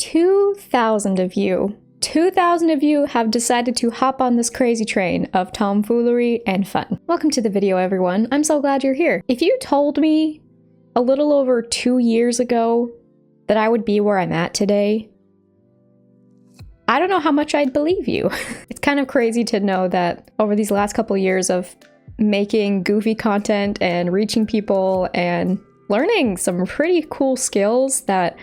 2,000 of you. 2,000 of you have decided to hop on this crazy train of tomfoolery and fun. Welcome to the video, everyone. I'm so glad you're here. If you told me a little over 2 years ago that I would be where I'm at today, I don't know how much I'd believe you. It's kind of crazy to know that over these last couple years of making goofy content and reaching people and learning some pretty cool skills that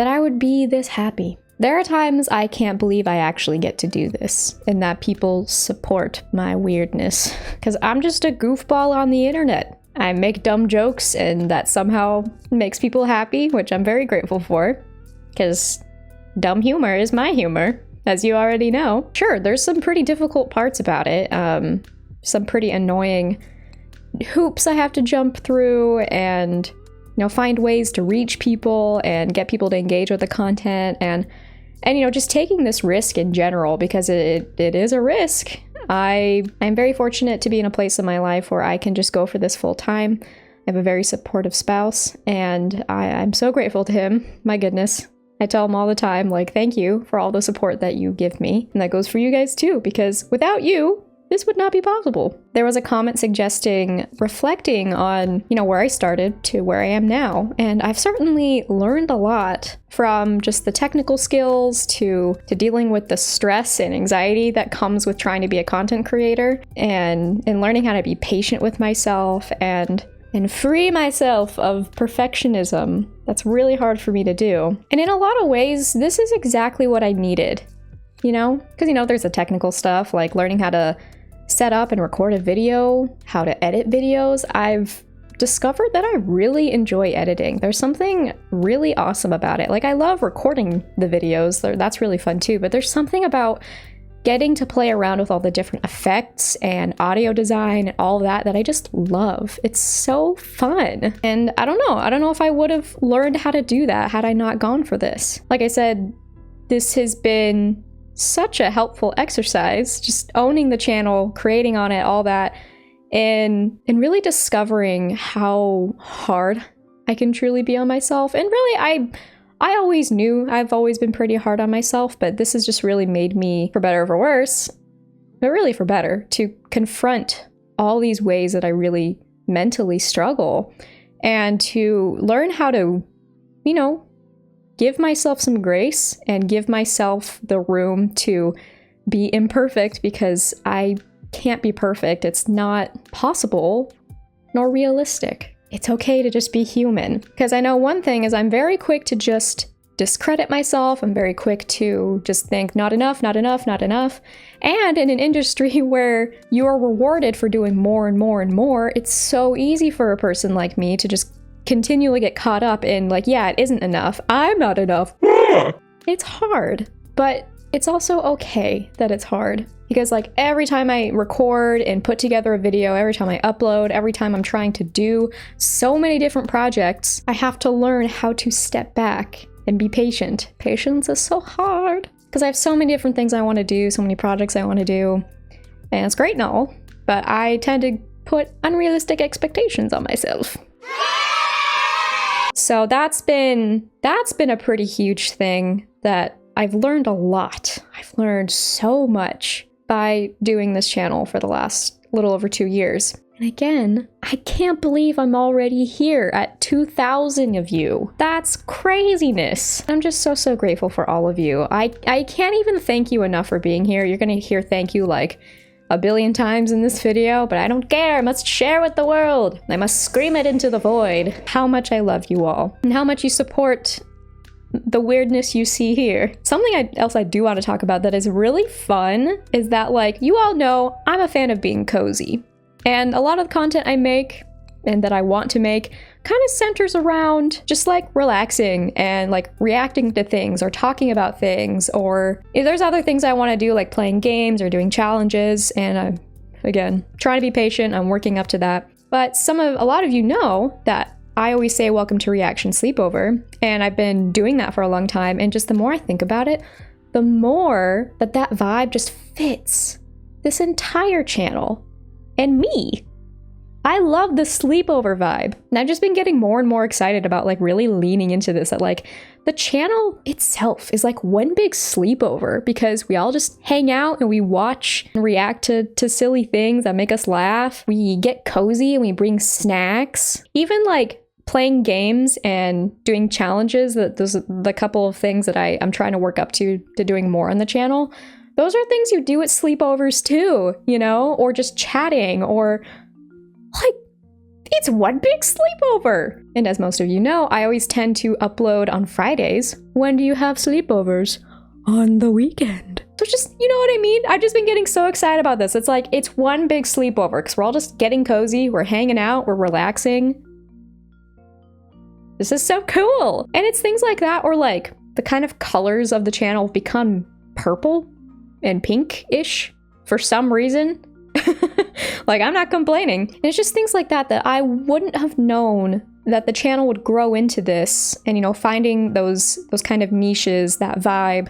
I would be this happy. There are times I can't believe I actually get to do this and that people support my weirdness, because I'm just a goofball on the internet. I make dumb jokes and that somehow makes people happy, which I'm very grateful for, because dumb humor is my humor, as you already know. Sure, there's some pretty difficult parts about it, some pretty annoying hoops I have to jump through and, find ways to reach people and get people to engage with the content and just taking this risk in general, because it is a risk. I'm very fortunate to be in a place in my life where I can just go for this full time. I have a very supportive spouse, and I'm so grateful to him. My goodness. I tell him all the time, thank you for all the support that you give me. And that goes for you guys too, because without you, this would not be possible. There was a comment reflecting on, where I started to where I am now. And I've certainly learned a lot from just the technical skills to dealing with the stress and anxiety that comes with trying to be a content creator and learning how to be patient with myself and free myself of perfectionism. That's really hard for me to do. And in a lot of ways, this is exactly what I needed, because, there's the technical stuff like learning how to set up and record a video, how to edit videos. I've discovered that I really enjoy editing. There's something really awesome about it. I love recording the videos. That's really fun too, but there's something about getting to play around with all the different effects and audio design and all that I just love. It's so fun. And I don't know if I would have learned how to do that had I not gone for this. Like I said, this has been such a helpful exercise, just owning the channel, creating on it, all that, and really discovering how hard I can truly be on myself. And really, I always knew I've always been pretty hard on myself, but this has just really made me, for better or for worse, but really for better, to confront all these ways that I really mentally struggle and to learn how to, give myself some grace and give myself the room to be imperfect, because I can't be perfect. It's not possible nor realistic. It's okay to just be human. Because I know one thing is I'm very quick to just discredit myself. I'm very quick to just think not enough, not enough, not enough. And in an industry where you are rewarded for doing more and more and more, it's so easy for a person like me to just continually get caught up in yeah, it isn't enough. I'm not enough. It's hard, but it's also okay that it's hard, because every time I record and put together a video, every time I upload, every time I'm trying to do so many different projects, I have to learn how to step back and be patient. Patience is so hard because I have so many different things I want to do, so many projects I want to do, and it's great and all, but I tend to put unrealistic expectations on myself. So that's been a pretty huge thing that I've learned a lot. I've learned so much by doing this channel for the last little over 2 years. And again, I can't believe I'm already here at 2,000 of you. That's craziness. I'm just so grateful for all of you. I can't even thank you enough for being here. You're gonna hear thank you a billion times in this video, but I don't care. I must share with the world. I must scream it into the void how much I love you all and how much you support the weirdness you see here. Something else I do want to talk about that is really fun is that you all know I'm a fan of being cozy. And a lot of the content I make and that I want to make kind of centers around just relaxing and reacting to things or talking about things, or if there's other things I want to do like playing games or doing challenges, and I'm again trying to be patient. I'm working up to that. But a lot of you know that I always say welcome to Reaction Sleepover, and I've been doing that for a long time, and just the more I think about it, the more that vibe just fits this entire channel and me. I love the sleepover vibe. And I've just been getting more and more excited about like really leaning into this, that like the channel itself is like one big sleepover because we all just hang out and we watch and react to silly things that make us laugh. We get cozy and we bring snacks. Even like playing games and doing challenges, that those are the couple of things that I'm trying to work up to doing more on the channel. Those are things you do at sleepovers too, you know, or just chatting, or like, it's one big sleepover. And as most of you know, I always tend to upload on Fridays. When do you have sleepovers? On the weekend. So just, you know what I mean? I've just been getting so excited about this. It's like, it's one big sleepover because we're all just getting cozy, we're hanging out, we're relaxing. This is so cool. And it's things like that, or like the kind of colors of the channel become purple and pink-ish for some reason. Like, I'm not complaining. And it's just things like that that I wouldn't have known that the channel would grow into this, and, you know, finding those kind of niches, that vibe,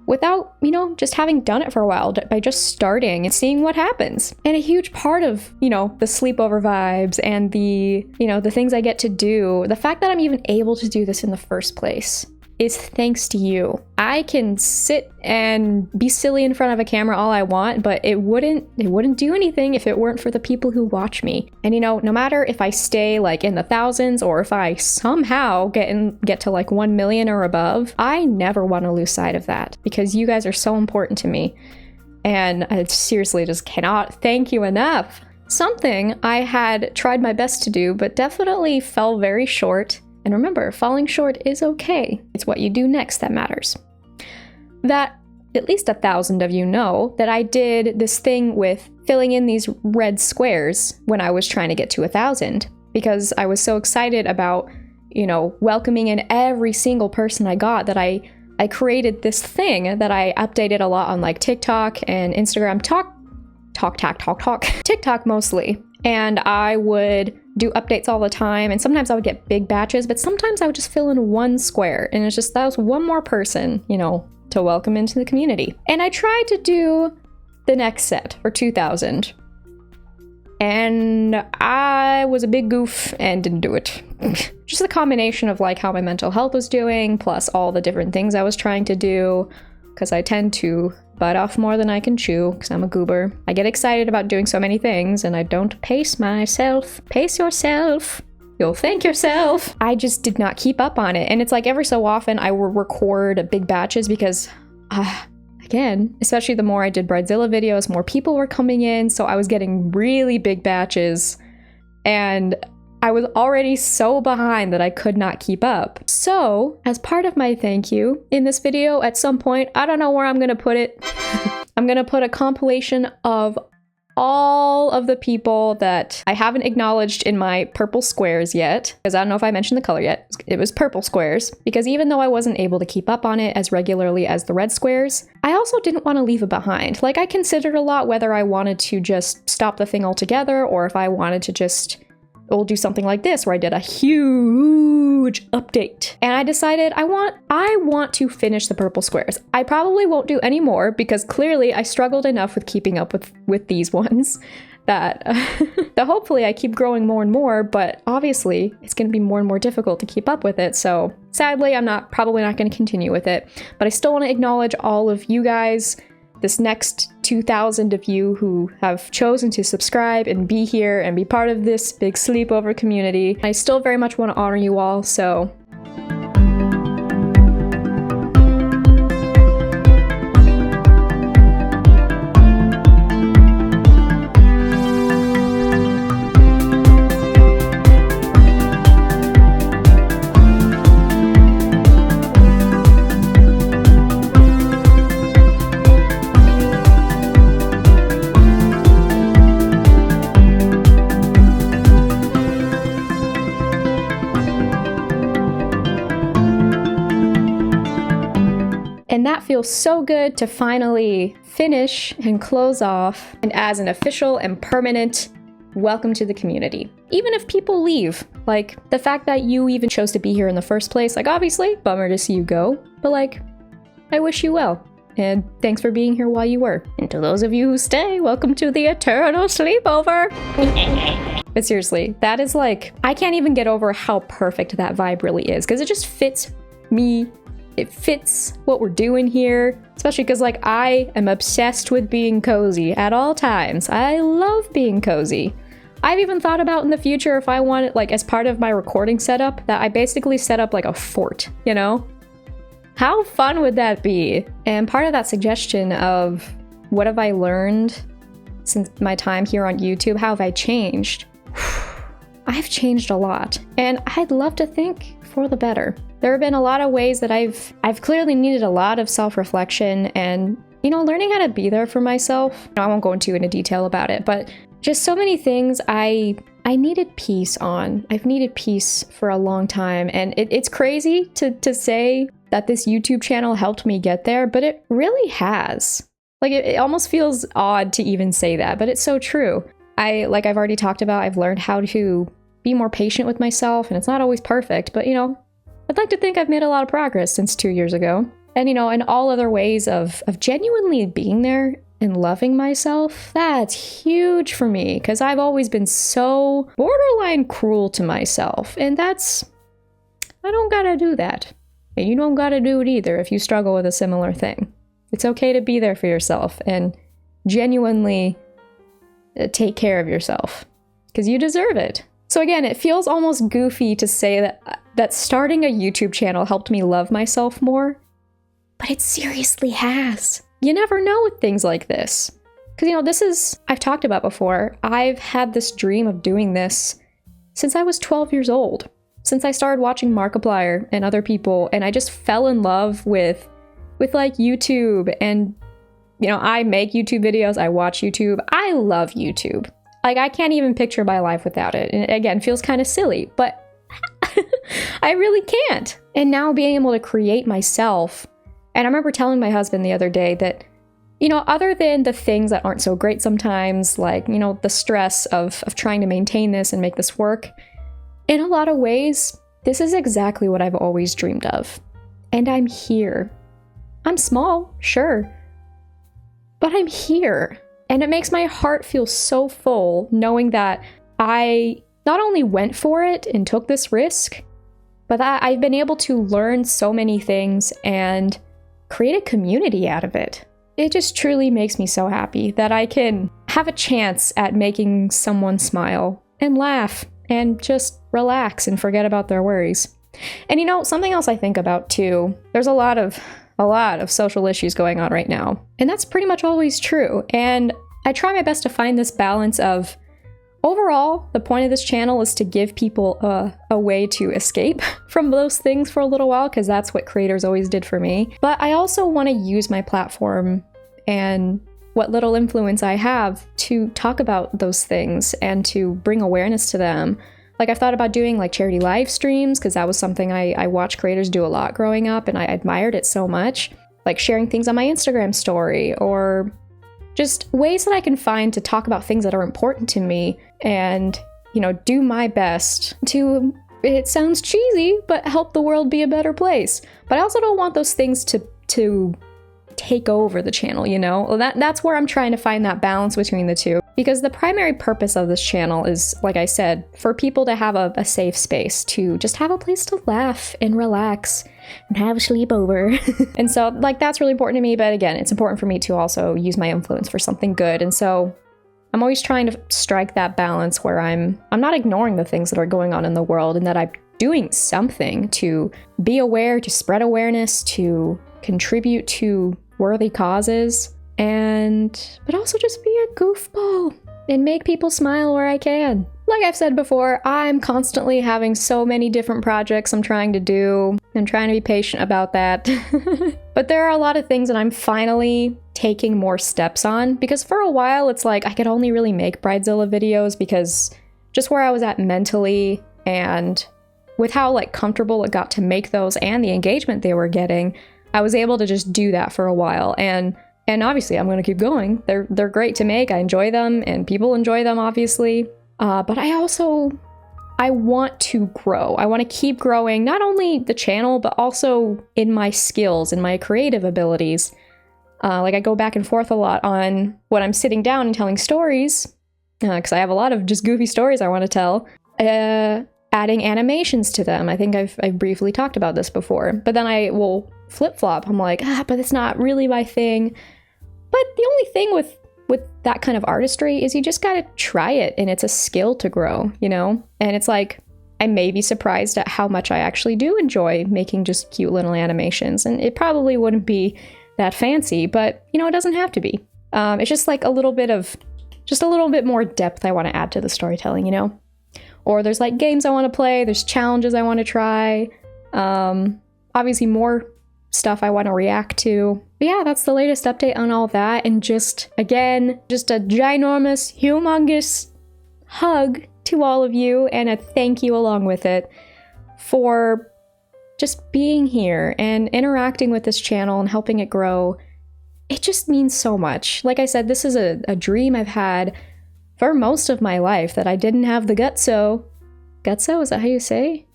without, you know, just having done it for a while, by just starting and seeing what happens. And a huge part of, you know, the sleepover vibes and the, you know, the things I get to do, the fact that I'm even able to do this in the first place, is thanks to you. I can sit and be silly in front of a camera all I want, but it wouldn't do anything if it weren't for the people who watch me. And, you know, no matter if I stay like in the thousands or if I somehow get to like 1 million or above, I never want to lose sight of that, because you guys are so important to me. And I seriously just cannot thank you enough. Something I had tried my best to do, but definitely fell very short. And remember, falling short is okay. It's what you do next that matters. That at least 1,000 of you know that I did this thing with filling in these red squares when I was trying to get to 1,000, because I was so excited about, you know, welcoming in every single person I got, that I created this thing that I updated a lot on like TikTok and Instagram, TikTok mostly. And I would do updates all the time, and sometimes I would get big batches, but sometimes I would just fill in one square, and it's just, that was one more person, you know, to welcome into the community. And I tried to do the next set for 2,000, and I was a big goof and didn't do it. Just the combination of like how my mental health was doing, plus all the different things I was trying to do, because I tend to bite off more than I can chew, because I'm a goober. I get excited about doing so many things, and I don't pace myself. Pace yourself. You'll thank yourself. I just did not keep up on it. And it's like every so often I will record big batches, because, again, especially the more I did Bridezilla videos, more people were coming in, so I was getting really big batches. And I was already so behind that I could not keep up. So, as part of my thank you, in this video at some point, I don't know where I'm gonna put it, I'm gonna put a compilation of all of the people that I haven't acknowledged in my purple squares yet, because I don't know if I mentioned the color yet. It was purple squares, because even though I wasn't able to keep up on it as regularly as the red squares, I also didn't want to leave it behind. Like, I considered a lot whether I wanted to just stop the thing altogether, or if I wanted to just we'll do something like this, where I did a huge update. And I decided I want to finish the purple squares. I probably won't do any more, because clearly I struggled enough with keeping up with these ones that, that hopefully I keep growing more and more, but obviously it's going to be more and more difficult to keep up with it. So sadly, I'm probably not going to continue with it, but I still want to acknowledge all of you guys, this next 2,000 of you who have chosen to subscribe and be here and be part of this big sleepover community. I still very much want to honor you all, so and that feels so good to finally finish and close off, and as an official and permanent welcome to the community. Even if people leave, like the fact that you even chose to be here in the first place, like obviously, bummer to see you go, but like, I wish you well. And thanks for being here while you were. And to those of you who stay, welcome to the eternal sleepover. But seriously, that is like, I can't even get over how perfect that vibe really is, because it just fits me. It fits what we're doing here, especially because like I am obsessed with being cozy at all times. I love being cozy. I've even thought about in the future if I want it, like as part of my recording setup, that I basically set up like a fort, you know? How fun would that be? And part of that suggestion of what have I learned since my time here on YouTube, how have I changed? I've changed a lot, and I'd love to think for the better. There have been a lot of ways that I've clearly needed a lot of self-reflection and, you know, learning how to be there for myself. I won't go into detail about it, but just so many things I needed peace on. I've needed peace for a long time, and it's crazy to say that this YouTube channel helped me get there, but it really has. Like, it almost feels odd to even say that, but it's so true. Like I've already talked about, I've learned how to be more patient with myself, and it's not always perfect, but you know, I'd like to think I've made a lot of progress since 2 years ago. And you know, in all other ways of genuinely being there and loving myself, that's huge for me, because I've always been so borderline cruel to myself, and I don't gotta do that. And you don't gotta do it either if you struggle with a similar thing. It's okay to be there for yourself and genuinely take care of yourself, because you deserve it. So again, it feels almost goofy to say that starting a YouTube channel helped me love myself more, but it seriously has. You never know with things like this. Because, you know, I've talked about before, I've had this dream of doing this since I was 12 years old. Since I started watching Markiplier and other people, and I just fell in love with like YouTube. And you know, I make YouTube videos, I watch YouTube, I love YouTube. Like, I can't even picture my life without it. And again, feels kind of silly, but I really can't. And now being able to create myself, and I remember telling my husband the other day that, you know, other than the things that aren't so great sometimes, like, you know, the stress of trying to maintain this and make this work, in a lot of ways, this is exactly what I've always dreamed of. And I'm here. I'm small, sure, but I'm here. And it makes my heart feel so full knowing that I not only went for it and took this risk, but that I've been able to learn so many things and create a community out of it. It just truly makes me so happy that I can have a chance at making someone smile and laugh and just relax and forget about their worries. And you know, something else I think about too, there's a lot of social issues going on right now, and that's pretty much always true. And I try my best to find this balance of, overall, the point of this channel is to give people a way to escape from those things for a little while, because that's what creators always did for me. But I also want to use my platform and what little influence I have to talk about those things and to bring awareness to them. Like, I've thought about doing like charity live streams, because that was something I watched creators do a lot growing up, and I admired it so much. Like sharing things on my Instagram story, or just ways that I can find to talk about things that are important to me and, you know, do my best to, it sounds cheesy, but help the world be a better place. But I also don't want those things to take over the channel, you know? That's where I'm trying to find that balance between the two. Because the primary purpose of this channel is, like I said, for people to have a safe space, to just have a place to laugh and relax and have a sleepover. And so, like, that's really important to me. But again, it's important for me to also use my influence for something good. And so I'm always trying to strike that balance where I'm not ignoring the things that are going on in the world, and that I'm doing something to be aware, to spread awareness, to contribute to worthy causes, but also just be a goofball and make people smile where I can. Like I've said before, I'm constantly having so many different projects I'm trying to do. I'm trying to be patient about that. But there are a lot of things that I'm finally taking more steps on, because for a while it's like I could only really make Bridezilla videos because just where I was at mentally and with how like comfortable it got to make those and the engagement they were getting, I was able to just do that for a while. And obviously I'm going to keep going. They're great to make. I enjoy them and people enjoy them, obviously. But I want to grow. I want to keep growing, not only the channel, but also in my skills and my creative abilities. Like I go back and forth a lot on when I'm sitting down and telling stories. because I have a lot of just goofy stories I want to tell. Adding animations to them. I think I've briefly talked about this before, but then I will flip-flop. I'm like, but it's not really my thing. But the only thing with that kind of artistry is you just gotta try it, and it's a skill to grow, you know? And it's like, I may be surprised at how much I actually do enjoy making just cute little animations, and it probably wouldn't be that fancy, but you know, it doesn't have to be. It's just like a little bit more depth I want to add to the storytelling, you know? Or there's like games I want to play, there's challenges I want to try, obviously more stuff I want to react to. But yeah, that's the latest update on all that, and just, again, just a ginormous, humongous hug to all of you, and a thank you along with it for just being here and interacting with this channel and helping it grow. It just means so much. Like I said, this is a dream I've had for most of my life that I didn't have the gutso. Gutso? Is that how you say?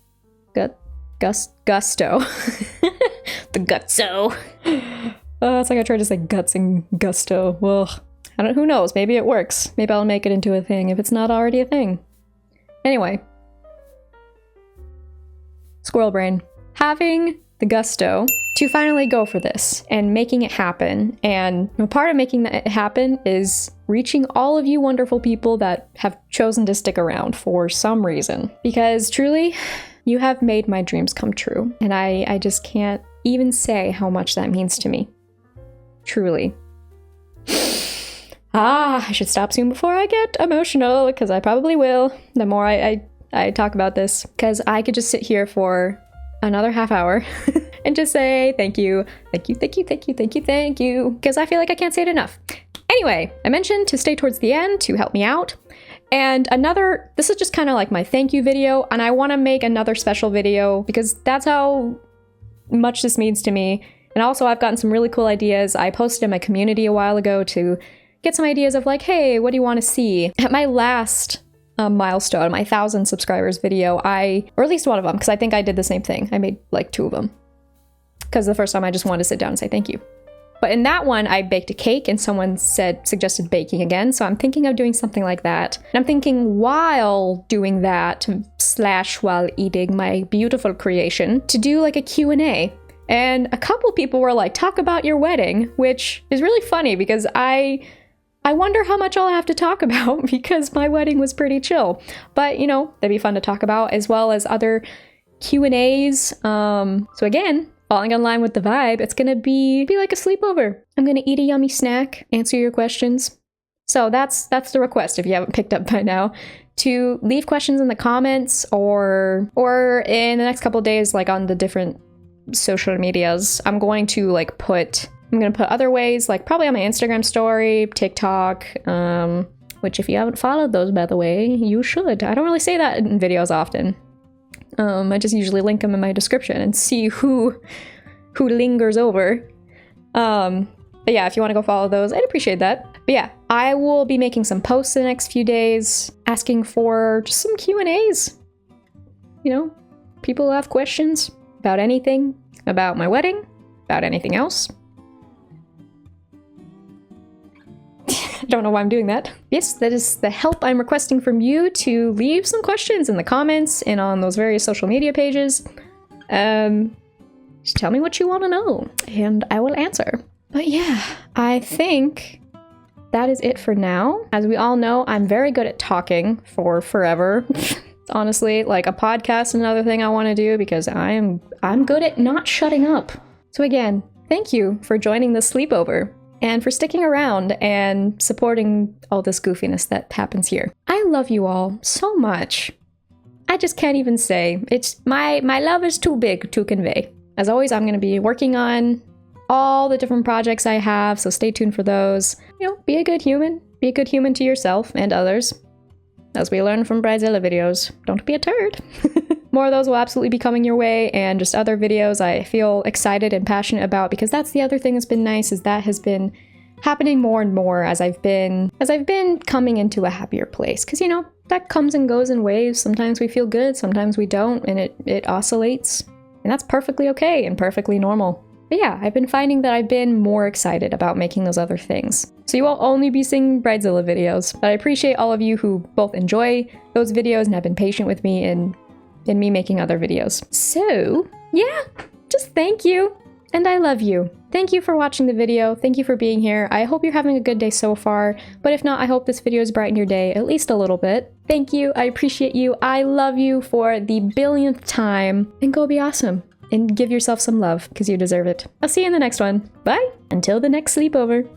Gusto. The gutso. It's like I tried to say guts and gusto. Well, who knows? Maybe it works. Maybe I'll make it into a thing if it's not already a thing. Anyway. Squirrel brain. Having the gusto to finally go for this and making it happen. And part of making that happen is reaching all of you wonderful people that have chosen to stick around for some reason. Because truly, you have made my dreams come true. And I just can't even say how much that means to me. Truly. I should stop soon before I get emotional, because I probably will. The more I talk about this, because I could just sit here for another half hour and just say thank you, thank you, thank you, thank you, thank you, thank you, because I feel like I can't say it enough. Anyway, I mentioned to stay towards the end to help me out. And this is just kind of like my thank you video, and I want to make another special video because that's how much this means to me. And also I've gotten some really cool ideas. I posted in my community a while ago to get some ideas of like, hey, what do you want to see? At my last milestone, my 1,000 subscribers video, or at least one of them, because I think I did the same thing. I made like 2 of them. Because the first time I just wanted to sit down and say thank you. But in that one, I baked a cake and someone suggested baking again. So I'm thinking of doing something like that. And I'm thinking while doing that, / while eating my beautiful creation, to do like a Q&A. And a couple people were like, talk about your wedding, which is really funny because I wonder how much I'll have to talk about because my wedding was pretty chill. But, you know, that'd be fun to talk about, as well as other Q&As. So again, falling in line with the vibe, it's gonna be like a sleepover. I'm gonna eat a yummy snack, answer your questions. So that's the request, if you haven't picked up by now, to leave questions in the comments or in the next couple of days, like on the different social medias. I'm gonna put other ways, like probably on my Instagram story, TikTok, which if you haven't followed those, by the way, you should. I don't really say that in videos often. I just usually link them in my description and see who lingers over. But yeah, if you want to go follow those, I'd appreciate that. But yeah, I will be making some posts in the next few days, asking for just some Q&As. You know, people who have questions about anything, about my wedding, about anything else. I don't know why I'm doing that. Yes, that is the help I'm requesting from you, to leave some questions in the comments and on those various social media pages. Just tell me what you want to know and I will answer. But yeah, I think that is it for now. As we all know, I'm very good at talking for forever. Honestly, like a podcast is another thing I want to do because I'm good at not shutting up. So again, thank you for joining the sleepover. And for sticking around and supporting all this goofiness that happens here. I love you all so much. I just can't even say. It's my love is too big to convey. As always, I'm going to be working on all the different projects I have, so stay tuned for those. You know, be a good human. Be a good human to yourself and others. As we learn from Bridezilla videos, don't be a turd. More of those will absolutely be coming your way, and just other videos I feel excited and passionate about, because that's the other thing that's been nice, is that has been happening more and more as I've been coming into a happier place. Because, you know, that comes and goes in waves. Sometimes we feel good, sometimes we don't, and it oscillates. And that's perfectly okay and perfectly normal. But yeah, I've been finding that I've been more excited about making those other things. So you won't only be seeing Bridezilla videos, but I appreciate all of you who both enjoy those videos and have been patient with me in me making other videos. So yeah, just thank you. And I love you. Thank you for watching the video. Thank you for being here. I hope you're having a good day so far, but if not, I hope this video has brightened your day at least a little bit. Thank you. I appreciate you. I love you for the billionth time. And go be awesome. And give yourself some love, because you deserve it. I'll see you in the next one. Bye! Until the next sleepover.